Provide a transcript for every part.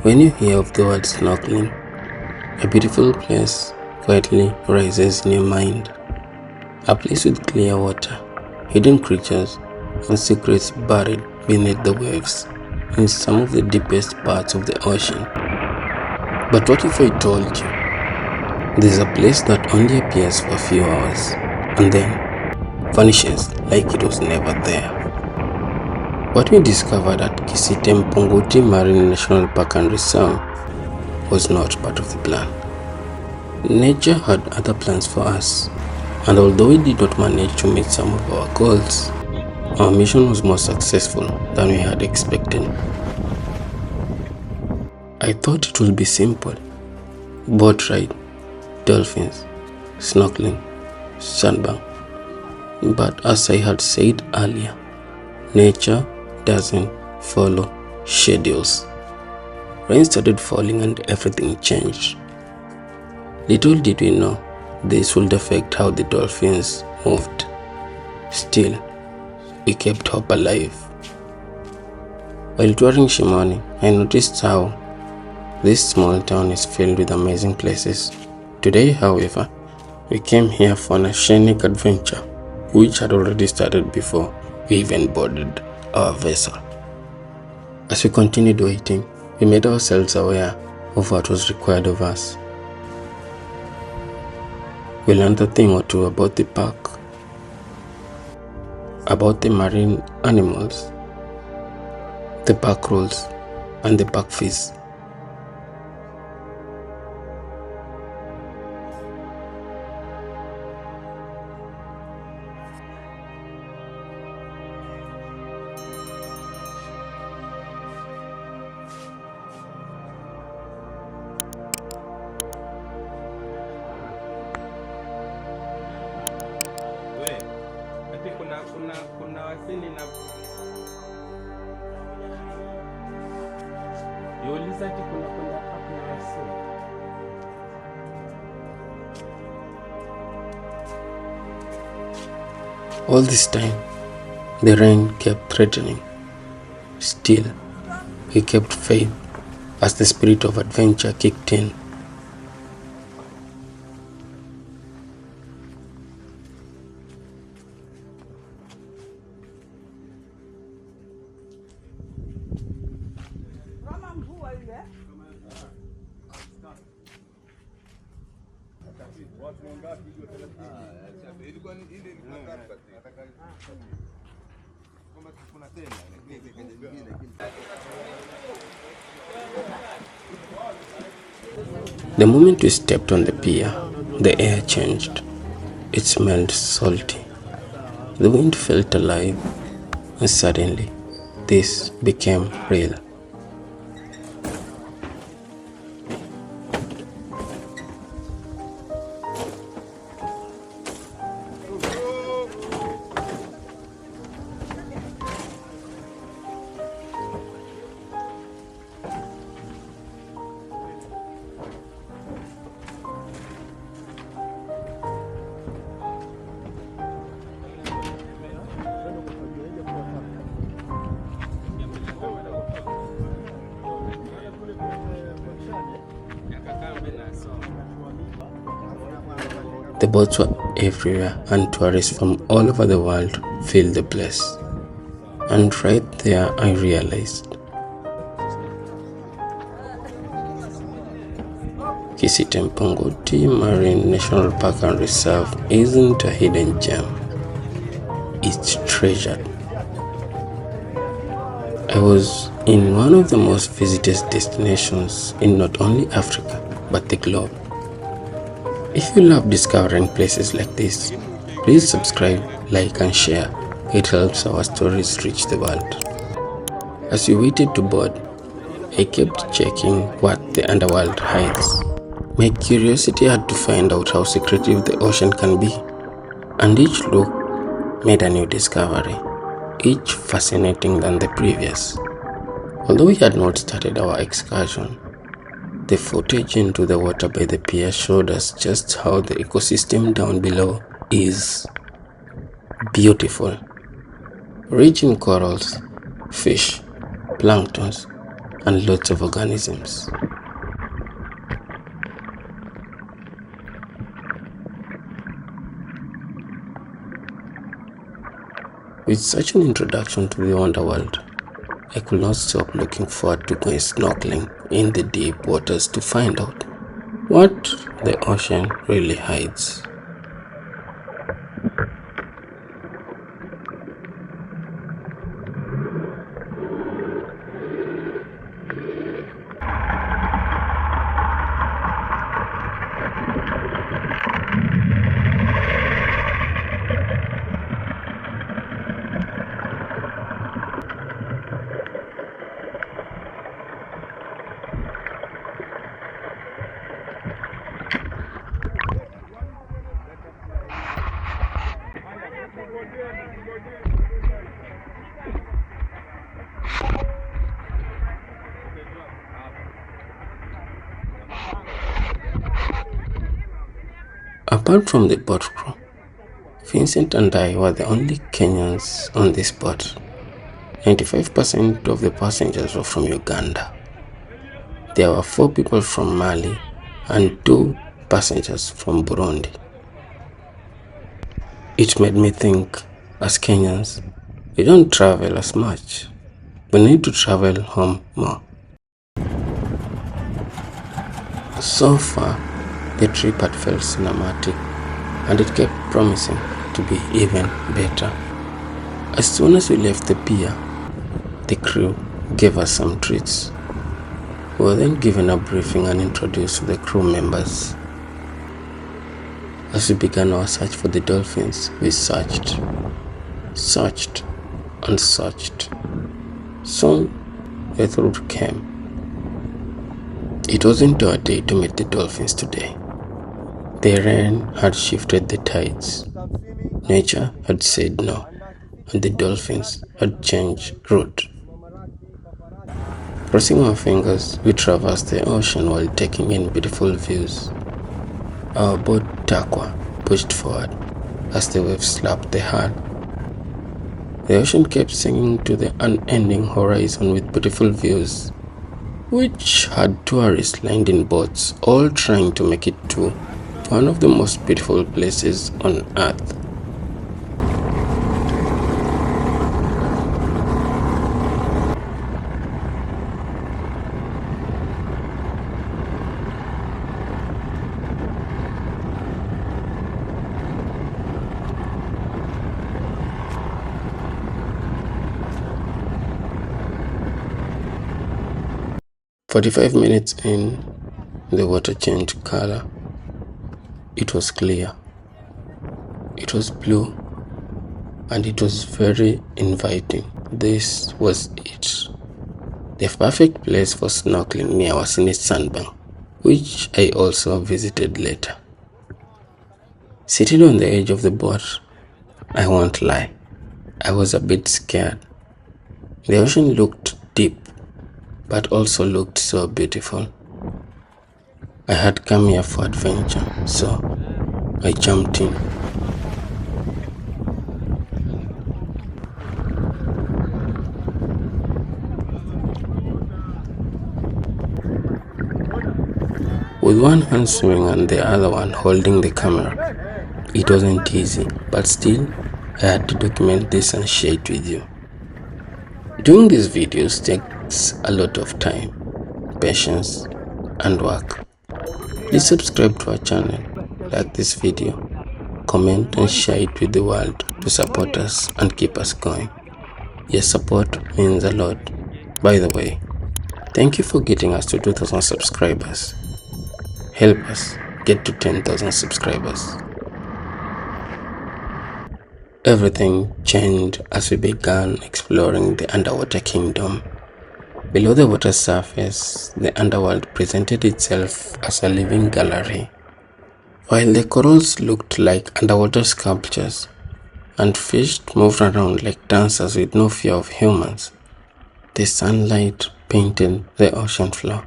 When you hear of the word snorkeling, a beautiful place quietly rises in your mind. A place with clear water, hidden creatures, and secrets buried beneath the waves in some of the deepest parts of the ocean. But what if I told you there's a place that only appears for a few hours and then vanishes like it was never there? What we discovered at Kisite Mpunguti Marine National Park and Reserve was not part of the plan. Nature had other plans for us, and although we did not manage to meet some of our goals, our mission was more successful than we had expected. I thought it would be simple: boat ride, dolphins, snorkeling, sandbank. But as I had said earlier, nature doesn't follow schedules. Rain started falling and everything changed. Little did we know this would affect how the dolphins moved. Still, we kept hope alive. While touring Shimoni, I noticed how this small town is filled with amazing places. Today, however, we came here for an scenic adventure, which had already started before we even boarded our vessel. As we continued waiting, we made ourselves aware of what was required of us. We learned a thing or two about the park, about the marine animals, the park rules, and the park fees. Kuna Wasini na yuuliza ati kuna Wasini. All this time, the rain kept threatening. Still, we kept faith as the spirit of adventure kicked in. The moment we stepped on the pier, the air changed. It smelled salty. The wind felt alive, and suddenly, this became real. The boats were everywhere and tourists from all over the world filled the place. And right there I realized Kisite Mpunguti Marine National Park and Reserve isn't a hidden gem. It's treasured. I was in one of the most visited destinations in not only Africa but the globe. If you love discovering places like this, please subscribe, like and share. It helps our stories reach the world. As we waited to board, I kept checking what the underworld hides. My curiosity had to find out how secretive the ocean can be, and each look made a new discovery, each fascinating than the previous. Although we had not started our excursion, the footage into the water by the pier showed us just how the ecosystem down below is beautiful. Rich in corals, fish, planktons, and lots of organisms. With such an introduction to the underworld, I could not stop looking forward to going snorkeling in the deep waters to find out what the ocean really hides. Apart from the boat crew, Vincent and I were the only Kenyans on this boat. 95% of the passengers were from Uganda. There were 4 people from Mali and 2 passengers from Burundi. It made me think, as Kenyans, we don't travel as much. We need to travel home more. So far, the trip had felt cinematic, and it kept promising to be even better. As soon as we left the pier, the crew gave us some treats. We were then given a briefing and introduced to the crew members. As we began our search for the dolphins, we searched, and searched. Soon, the truth came. It wasn't our day to meet the dolphins today. The rain had shifted the tides. Nature had said no, and the dolphins had changed route. Crossing our fingers, we traversed the ocean while taking in beautiful views. Our boat Takwa pushed forward as the waves slapped the hull. The ocean kept singing to the unending horizon with beautiful views, which had tourists lined in boats, all trying to make it to one of the most beautiful places on earth. "45 minutes in, the water changed color. It was clear. It was blue, and it was very inviting. This was it. The perfect place for snorkeling near Wasini Sandbank, which I also visited later. Sitting on the edge of the boat, I won't lie, I was a bit scared. The ocean looked deep, but also looked so beautiful. I had come here for adventure, so I jumped in. With one hand swimming and the other one holding the camera. It wasn't easy, but still, I had to document this and share it with you. Doing these videos takes a lot of time, patience, and work. Please subscribe to our channel, like this video, comment and share it with the world to support us and keep us going. Your support means a lot. By the way, thank you for getting us to 2,000 subscribers. Help us get to 10,000 subscribers. Everything changed as we began exploring the underwater kingdom. Below the water surface, the underworld presented itself as a living gallery. While the corals looked like underwater sculptures, and fish moved around like dancers with no fear of humans, the sunlight painted the ocean floor.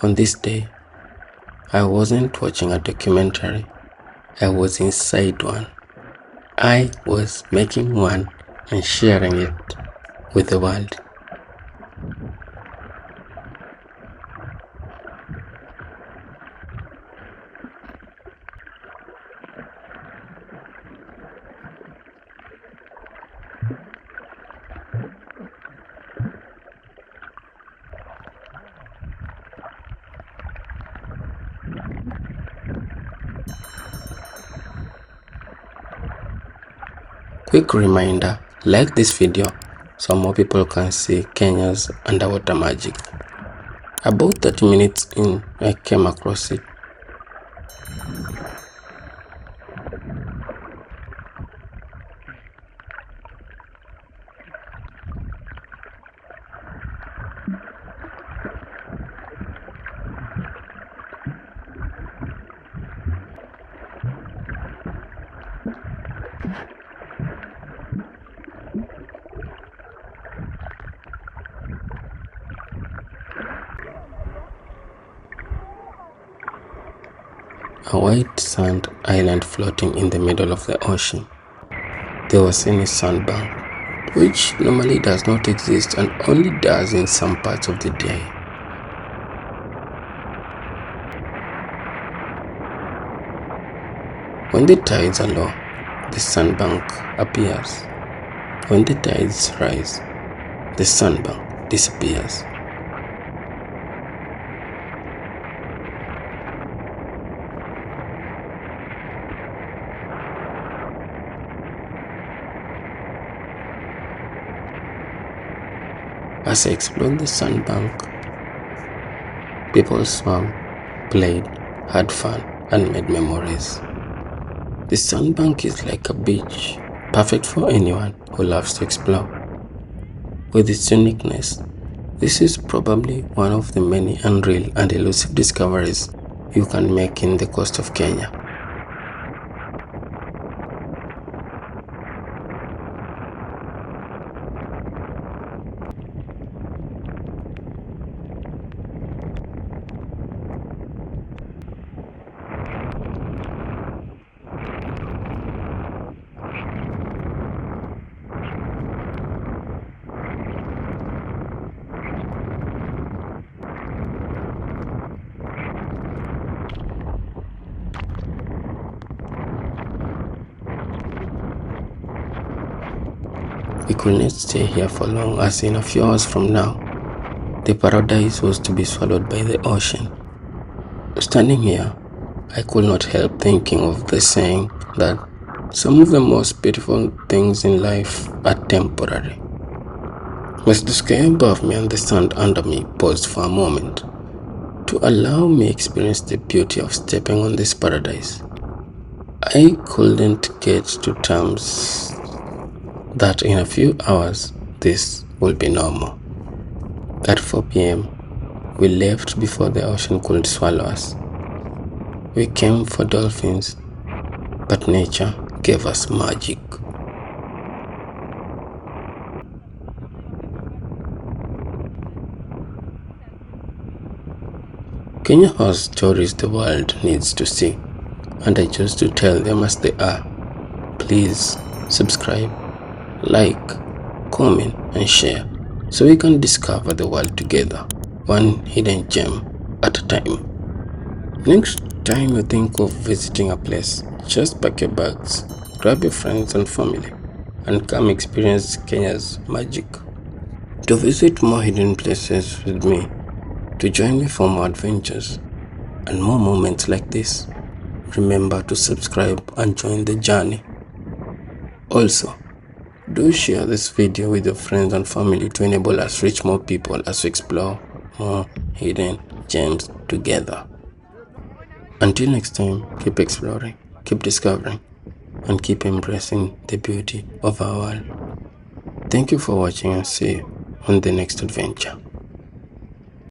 On this day, I wasn't watching a documentary, I was inside one. I was making one and sharing it with the world. Quick reminder, like this video so more people can see Kenya's underwater magic. About 30 minutes in, I came across it. A white sand island floating in the middle of the ocean. The Wasini Sandbank, which normally does not exist and only does in some parts of the day. When the tides are low, the sandbank appears. When the tides rise, the sandbank disappears. As I explored the sandbank, people swam, played, had fun, and made memories. The sandbank is like a beach, perfect for anyone who loves to explore. With its uniqueness, this is probably one of the many unreal and elusive discoveries you can make in the coast of Kenya. We could not stay here for long, as in a few hours from now, the paradise was to be swallowed by the ocean. Standing here, I could not help thinking of the saying that some of the most beautiful things in life are temporary. As the sky above me and the sand under me paused for a moment to allow me experience the beauty of stepping on this paradise, I couldn't get to terms that in a few hours this will be normal. At 4 p.m, we left before the ocean could swallow us. We came for dolphins, but nature gave us magic. Kenya has stories the world needs to see, and I chose to tell them as they are. Please subscribe, like, comment and share so we can discover the world together, one hidden gem at a time. Next time you think of visiting a place, just pack your bags, grab your friends and family, and come experience Kenya's magic. To visit more hidden places with me, to join me for more adventures and more moments like this, remember to subscribe and join the journey. Also, do share this video with your friends and family to enable us reach more people as we explore more hidden gems together. Until next time, keep exploring, keep discovering, and keep embracing the beauty of our world. Thank you for watching and see you on the next adventure.